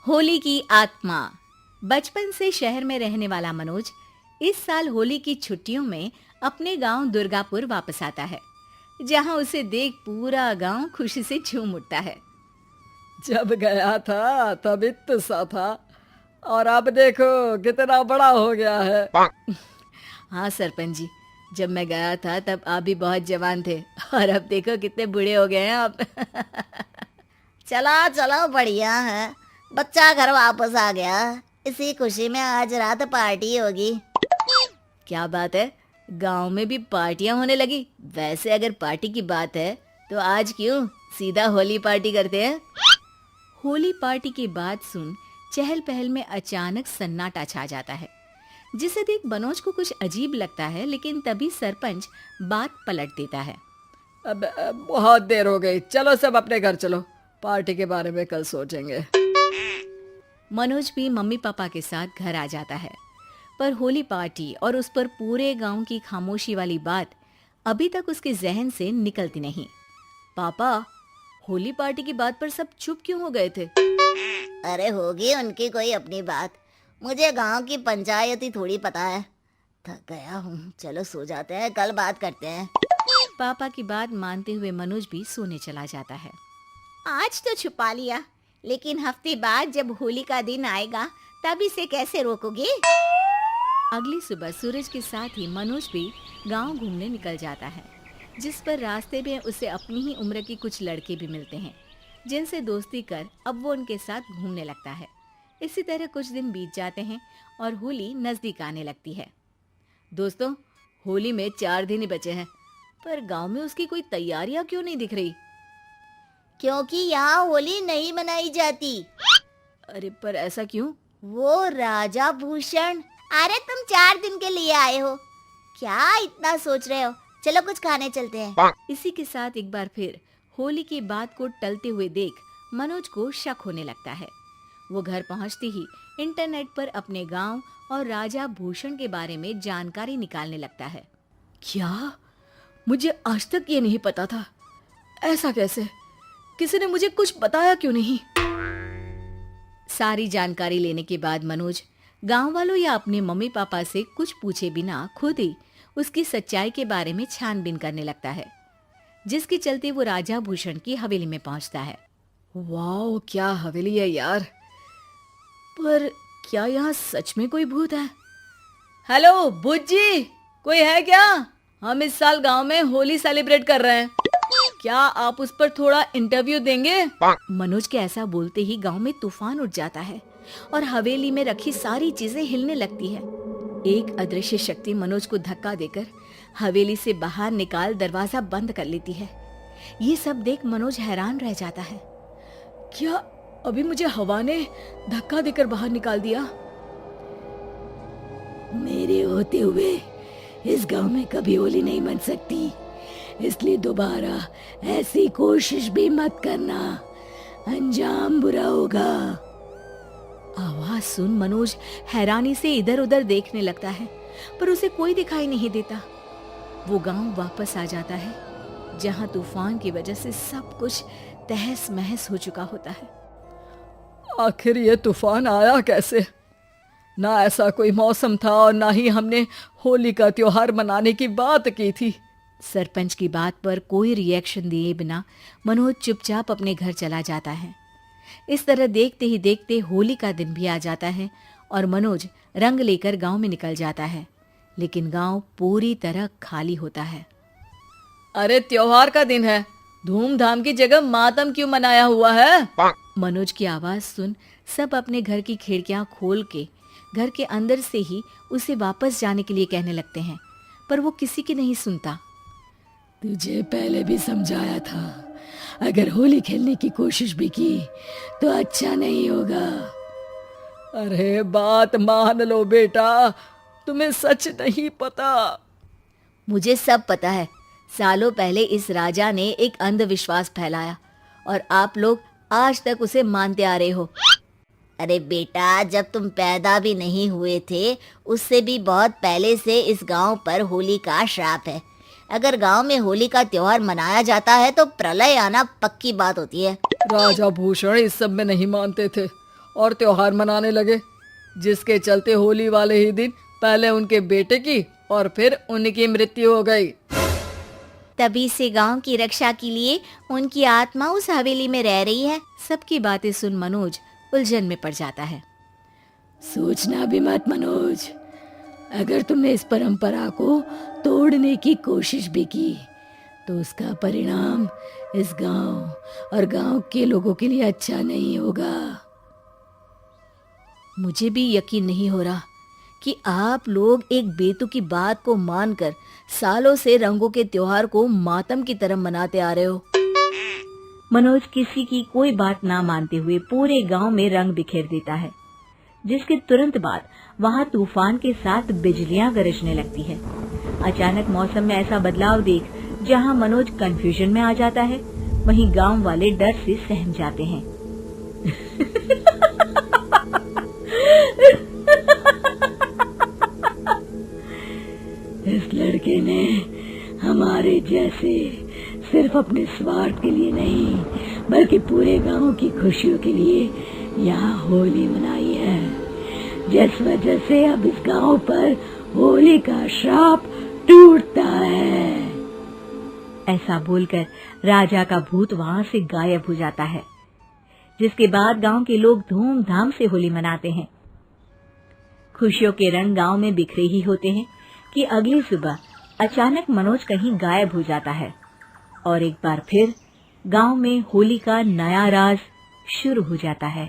होली की आत्मा। बचपन से शहर में रहने वाला मनोज इस साल होली की छुट्टियों में अपने गांव दुर्गापुर वापस आता है, जहां उसे देख पूरा गांव खुशी से झूम उठता है। जब गया था तब इतना सा था और अब देखो कितना बड़ा हो गया है। हाँ सरपंच जी, जब मैं गया था तब आप भी बहुत जवान थे और अब देखो कितने बूढ़े हो गए हैं आप। चलो चलो, बढ़िया है। बच्चा घर वापस आ गया। इसी खुशी में आज रात पार्टी होगी। क्या बात है, गांव में भी पार्टियां होने लगी। वैसे अगर पार्टी की बात है तो आज क्यों सीधा होली पार्टी करते हैं। होली पार्टी की बात सुन चहल पहल में अचानक सन्नाटा छा जाता है, जिसे देख मनोज को कुछ अजीब लगता है। लेकिन तभी सरपंच बात पलट देता है। अब बहुत देर हो गई, चलो सब अपने घर चलो, पार्टी के बारे में कल सोचेंगे। मनोज भी मम्मी पापा के साथ घर आ जाता है, पर होली पार्टी और उस पर पूरे गांव की खामोशी वाली बात अभी तक उसके जहन से निकलती नहीं। पापा, होली पार्टी की बात पर सब चुप क्यों हो गए थे? अरे होगी उनकी कोई अपनी बात। मुझे गांव की पंचायत ही थोड़ी पता है। थक गया हूँ, चलो सो जाते हैं, कल बात करते हैं। पापा की बात मानते हुए मनोज भी सोने चला जाता है। आज तो छुपा लिया, लेकिन हफ्ते बाद जब होली का दिन आएगा तब इसे कैसे रोकोगे? अगली सुबह सूरज के साथ ही मनोज भी गांव घूमने निकल जाता है, जिस पर रास्ते में उसे अपनी ही उम्र के कुछ लड़के भी मिलते हैं, जिनसे दोस्ती कर अब वो उनके साथ घूमने लगता है। इसी तरह कुछ दिन बीत जाते हैं और होली नजदीक आने लगती है। दोस्तों, होली में 4 दिन ही बचे हैं, पर गांव में उसकी कोई तैयारियां क्यों नहीं दिख रही? क्योंकि यहाँ होली नहीं मनाई जाती। अरे पर ऐसा क्यों? वो राजा भूषण। अरे तुम 4 दिन के लिए आए हो, क्या इतना सोच रहे हो? चलो कुछ खाने चलते हैं। इसी के साथ एक बार फिर होली की बात को टलते हुए देख मनोज को शक होने लगता है। वो घर पहुंचते ही इंटरनेट पर अपने गांव और राजा भूषण के बारे में जानकारी निकालने लगता है। क्या? मुझे आज तक ये नहीं पता था। ऐसा कैसे? किसी ने मुझे कुछ बताया क्यों नहीं? सारी जानकारी लेने के बाद मनोज गांव वालों या अपने मम्मी पापा से कुछ पूछे बिना खुद ही उसकी सच्चाई के बारे में छानबीन करने लगता है, जिसके चलते वो राजा भूषण की हवेली में पहुंचता है। वाह, क्या हवेली है यार। पर क्या यहाँ सच में कोई भूत है? हेलो भूत जी, कोई है क्या? हम इस साल गांव में होली सेलिब्रेट कर रहे हैं, क्या आप उस पर थोड़ा इंटरव्यू देंगे? मनोज के ऐसा बोलते ही गांव में तूफान उठ जाता है और हवेली में रखी सारी चीजें हिलने लगती है। एक अदृश्य शक्ति मनोज को धक्का देकर हवेली से बाहर निकाल दरवाजा बंद कर लेती है। ये सब देख मनोज हैरान रह जाता है। क्या अभी मुझे हवा ने धक्का देकर बाहर निकाल दिया? मेरे होते हुए इस गांव में कभी होली नहीं मन सकती, इसलिए दोबारा ऐसी कोशिश भी मत करना, अंजाम बुरा होगा। आवाज सुन मनोज हैरानी से इधर उधर देखने लगता है, पर उसे कोई दिखाई नहीं देता। वो गांव वापस आ जाता है, जहां तूफान की वजह से सब कुछ तहस महस हो चुका होता है। आखिर ये तूफान आया कैसे? ना ऐसा कोई मौसम था और ना ही हमने होली का त्योहार मनाने की बात की थी। सरपंच की बात पर कोई रिएक्शन दिए बिना मनोज चुपचाप अपने घर चला जाता है। इस तरह देखते ही देखते होली का दिन भी आ जाता है और मनोज रंग लेकर गांव में निकल जाता है, लेकिन गांव पूरी तरह खाली होता है। अरे त्योहार का दिन है, धूमधाम की जगह मातम क्यों मनाया हुआ है? मनोज की आवाज सुन सब अपने घर की खिड़कियां खोल के घर के अंदर से ही उसे वापस जाने के लिए कहने लगते हैं, पर वो किसी की नहीं सुनता। तुझे पहले भी समझाया था, अगर होली खेलने की कोशिश भी की तो अच्छा नहीं होगा। अरे बात मान लो बेटा, तुम्हें सच नहीं पता। मुझे सब पता है। सालों पहले इस राजा ने एक अंधविश्वास फैलाया और आप लोग आज तक उसे मानते आ रहे हो। अरे बेटा, जब तुम पैदा भी नहीं हुए थे उससे भी बहुत पहले से इस गांव पर होली का श्राप है। अगर गांव में होली का त्योहार मनाया जाता है तो प्रलय आना पक्की बात होती है। राजा भूषण इस सब में नहीं मानते थे और त्योहार मनाने लगे, जिसके चलते होली वाले ही दिन पहले उनके बेटे की और फिर उनकी मृत्यु हो गई। तभी से गांव की रक्षा के लिए उनकी आत्मा उस हवेली में रह रही है। सबकी बातें सुन मनोज उलझन में पड़ जाता है। सोचना भी मत मनोज, अगर तुमने इस परंपरा को तोड़ने की कोशिश भी की तो उसका परिणाम इस गांव और गांव के लोगों के लिए अच्छा नहीं होगा। मुझे भी यकीन नहीं हो रहा कि आप लोग एक बेतुकी बात को मानकर सालों से रंगों के त्योहार को मातम की तरह मनाते आ रहे हो। मनोज किसी की कोई बात ना मानते हुए पूरे गांव में रंग बिखेर देता है, जिसके तुरंत बाद वहां तूफान के साथ बिजलियां गरजने लगती है। अचानक मौसम में ऐसा बदलाव देख जहां मनोज कंफ्यूजन में आ जाता है, वहीं गांव वाले डर से सहम जाते हैं। इस लड़के ने हमारे जैसे सिर्फ अपने स्वार्थ के लिए नहीं बल्कि पूरे गांव की खुशियों के लिए यहाँ होली मनाई है, जिस वजह से अब इस गांव पर होली का श्राप टूटता है। ऐसा बोलकर राजा का भूत वहां से गायब हो जाता है, जिसके बाद गांव के लोग धूमधाम से होली मनाते हैं। खुशियों के रंग गांव में बिखरे ही होते हैं कि अगली सुबह अचानक मनोज कहीं गायब हो जाता है और एक बार फिर गांव में होली का नया राज शुरू हो जाता है।